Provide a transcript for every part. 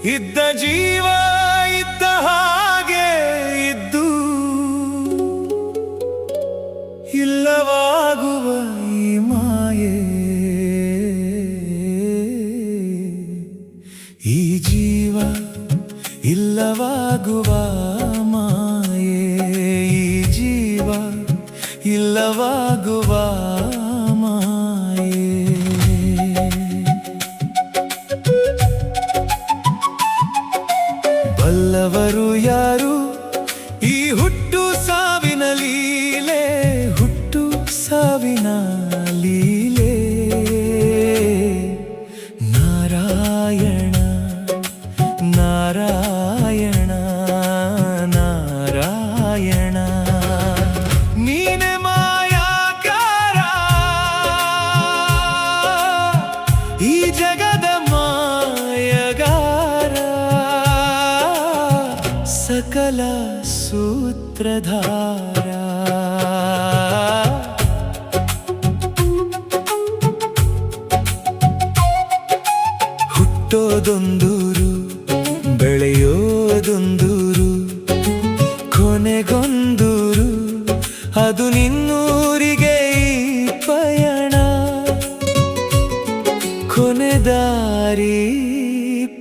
ಇದ್ದ ಜೀವ ಇದ್ದ ಹಾಗೆ ಇದ್ದು ಇಲ್ಲವಾಗುವ ಈ ಮಾಯೆ. ಈ ಜೀವ ಇಲ್ಲವಾಗುವ ಮಾಯೆ. ಈ ಜೀವ ಇಲ್ಲವಾಗುವ ಮಾಯೆ. ಬಲ್ಲವರು ಯಾರು ಈ ಹುಟ್ಟು ಸಾವಿನ ಲೀಲೆ, ಹುಟ್ಟು ಸಾವಿನ ಲೀಲೆ. ನಾರಾಯಣ ನಾರಾಯಣ ನಾರಾಯಣ ನೀನೆ ಮಾಯಾಕಾರ, ಈ ಜಗದ ಮಾಯಗಾರ, ಸಕಲ ಸೂತ್ರಧಾರ. ಹುಟ್ಟೋದೊಂದೂರು, ಬೆಳೆಯೋದೊಂದೂರು, ಕೊನೆಗೊಂದೂರು, ಅದು ನಿನ್ನೂರಿಗೆ ಈ ಪಯಣ. ಕೊನೆದಾರಿ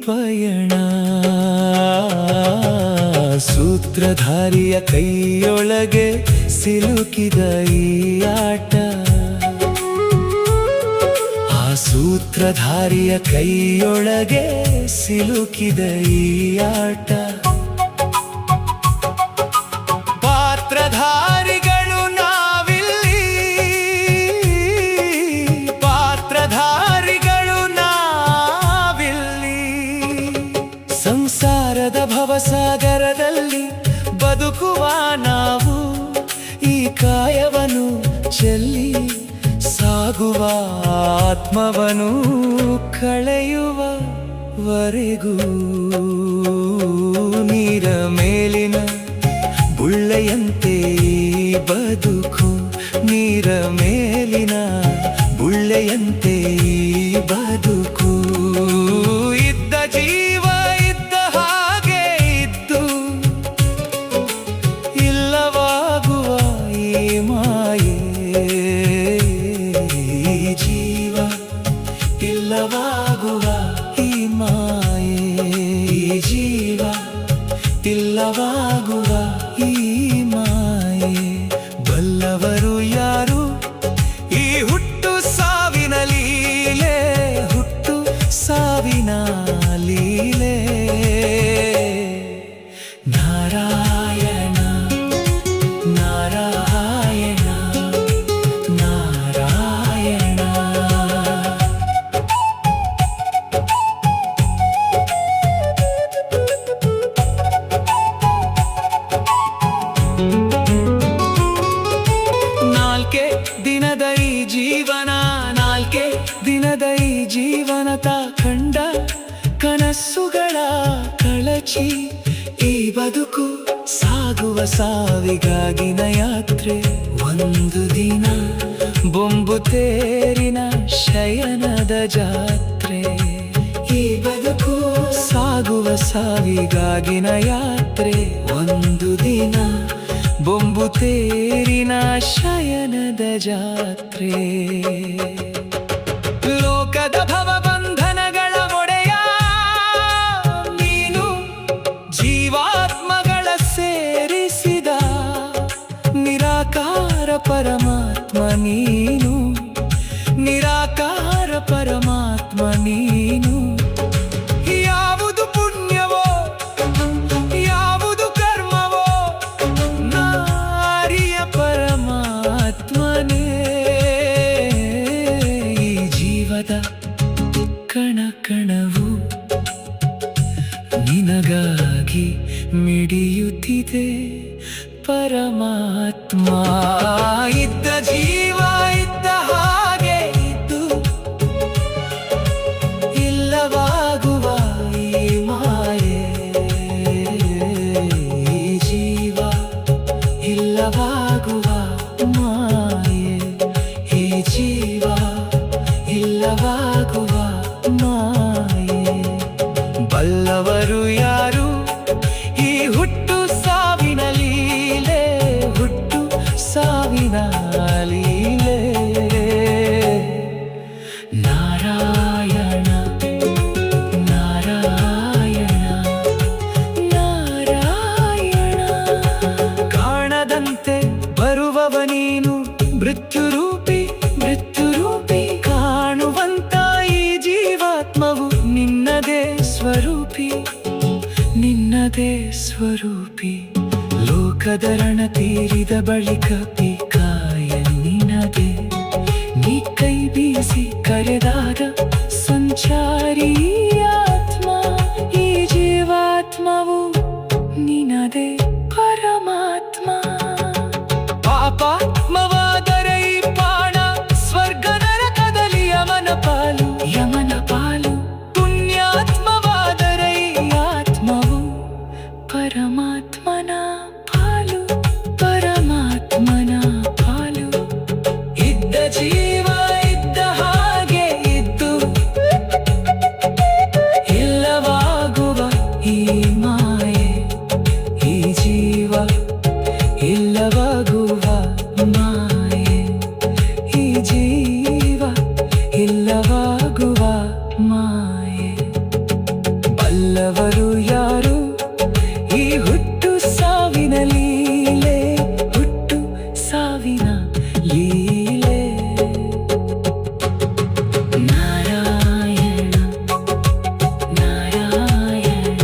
ಪಯಣ. ಸೂತ್ರಧಾರಿಯ ಕೈಯೊಳಗೆ ಸಿಲುಕಿದ ಈ ಆಟ. ಆ ಸೂತ್ರಧಾರಿಯ ಕೈಯೊಳಗೆ ಸಿಲುಕಿದ ಈ ಆಟ. ಪಾತ್ರಧಾರಿಗಳು ನಾವಿಲ್ಲಿ, ಪಾತ್ರಧಾರಿಗಳು ನಾವಿಲ್ಲಿ. ಸಂಸಾರದ ಭವಸಾಗರದಲ್ಲಿ ಬದುಕುವ ನಾವು, ಈ ಕಾಯವನ್ನು ಚೆಲ್ಲಿ ಸಾಗುವ ಆತ್ಮವನು ಕಳೆಯುವವರೆಗೂ. ನೀರ ಮೇಲಿನ ಬುಳ್ಳೆಯಂತೆ ಈ ಬದುಕು, ನೀರ ಮೇಲಿನ ಬುಳ್ಳೆಯಂತೆ ಈ ಬದುಕು. ಇದ್ದ ಜೀವ ಇದ್ದ ಹಾಗೆ ಇದ್ದು ಇಲ್ಲವಾಗುವ ಈ ಮಾಯೆ. ಈ ಜೀವ ಇಲ್ಲವಾಗುವ ಈ ಮಾಯೆ. ಈ ಜೀವ ಇಲ್ಲವಾಗುವ ಈ ಮಾಯೆ. ಬಲ್ಲವರು ಯಾರು ಈ ಹುಟ್ಟು ಸಾವಿನ ಲೀಲೆ, ಹುಟ್ಟು ಸಾವಿನ ಲೀಲೆ. ನಾರಾಯಣ ನಾರಾಯಣ ನಾರಾಯಣ. ನಾಲ್ಕೇ ದಿನದ ಈ ಜೀವನ, ನಾಲ್ಕೇ ದಿನದ ಈ ಜೀವನತ ಕಂಡ ಕನಸುಗಳ ಕಳಚಿ. ಈ ಬದುಕು ಸಾಗುವ ಸಾವಿಗಾಗಿನ ಯಾತ್ರೆ. ಒಂದು ದಿನ ಬೊಂಬು ತೇರಿನ ಶಯನದ ಜಾತ್ರೆ. ಈ ಬದುಕು ಸಾಗುವ ಸಾವಿಗಾಗಿನ ಯಾತ್ರೆ. ಒಂದು ದಿನ ಬೊಂಬು ತೇರಿನ ಶಯನದ ಜಾತ್ರೆ. ಲೋಕದ ಭವಬಂಧನಗಳ ಒಡೆಯ ನೀನು, ಜೀವಾತ್ಮಗಳ ಸೇರಿಸಿದ ನಿರಾಕಾರ ಪರಮಾತ್ಮ ನೀನು, ನಿರಾಕಾರ ಪರಮಾತ್ಮ ನೀನು. ಯಾವುದು ಪುಣ್ಯವೋ ಯಾವುದು ಕರ್ಮವೋ, ನಾರಿಯ ಪರಮಾತ್ಮನೇ. ಈ ಜೀವದ ಕಣ ಕಣವು ನಿನಗಾಗಿ ಮಿಡಿಯುತ್ತಿದೆ ಪರಮಾತ್ಮ. ಇದ್ದ ಜೀವ ಇದ್ದ ಹಾಗೆ ಇದ್ದು ಇಲ್ಲವಾಗುವ ಈ ಮಾಯೆ. ಈ ಜೀವ ಇಲ್ಲವಾಗುವ ಮಾಯೆ. ಈ ಜೀವ ಇಲ್ಲವಾಗುವ ಮಾಯೆ. ಬಲ್ಲವರು ಯಾರು ಈ ಹುಟ್ಟು ಸಾವಿನ ಲೀಲೆ, ಹುಟ್ಟು ಸಾವಿನ ಲೀಲೆ. ನಾರಾಯಣ ನಾರಾಯಣ ನಾರಾಯಣ. ಕಾಣದಂತೆ ಬರುವವ ನೀನು, ಮೃತ್ಯುರೂಪಿ ಮೃತ್ಯುರೂಪಿ. ಕಾಣುವಂತ ಈ ಜೀವಾತ್ಮವು ನಿನ್ನದೇ ಸ್ವರೂಪಿ, ನಿನ್ನದೇ ಸ್ವರೂಪಿ. ಲೋಕದ ರಣ ತೀರಿದ ಬಳಿಕ ಪಿಕಾಯ ನಿನಗೆ, ನೀ ಕೈ ಬೀಸಿ ಕರೆದಾಗ ಸಂಚಾರಿ ಆತ್ಮ. ಈ ಜೀವಾತ್ಮವು ನಿನದೇ ಪರಮಾತ್ಮ. ಪಾಪಾತ್ಮವಾದರೆ ಈ ಪ್ರಾಣ ಸ್ವರ್ಗ ನರಕದಲ್ಲಿ ಯಮನ ಪಾಲು, ಯಮನ ಪಾಲು. ಪುಣ್ಯಾತ್ಮವಾದರೆ ಈ ಆತ್ಮವು ಪರಮಾತ್ಮನ ಪಾಲು, ಪರಮಾತ್ಮನ ಪಾಲು. ಇದ್ದ ಜೀವ ಇದ್ದ ಹಾಗೆ ಇದ್ದು, ಇಲ್ಲವಾಗುವ ಈ ಮಾಯೆ. ಈ ಜೀವ ಇಲ್ಲವಾಗುವ ಮಾಯೆ, ಈ ಜೀವ ಇಲ್ಲವಾಗುವ ಮಾಯೆ. ಬಲ್ಲವರು ಯಾರು ಈ ಹುಟ್ಟು ಸಾವಿನ ಲೀಲೆ, ಹುಟ್ಟು ಸಾವಿನ ಲೀಲೆ. ನಾರಾಯಣ ನಾರಾಯಣ.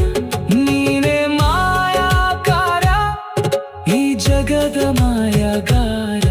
ನೀನೇ ಮಾಯಾಕಾರ, ಈ ಜಗದ ಮಾಯಗಾರ.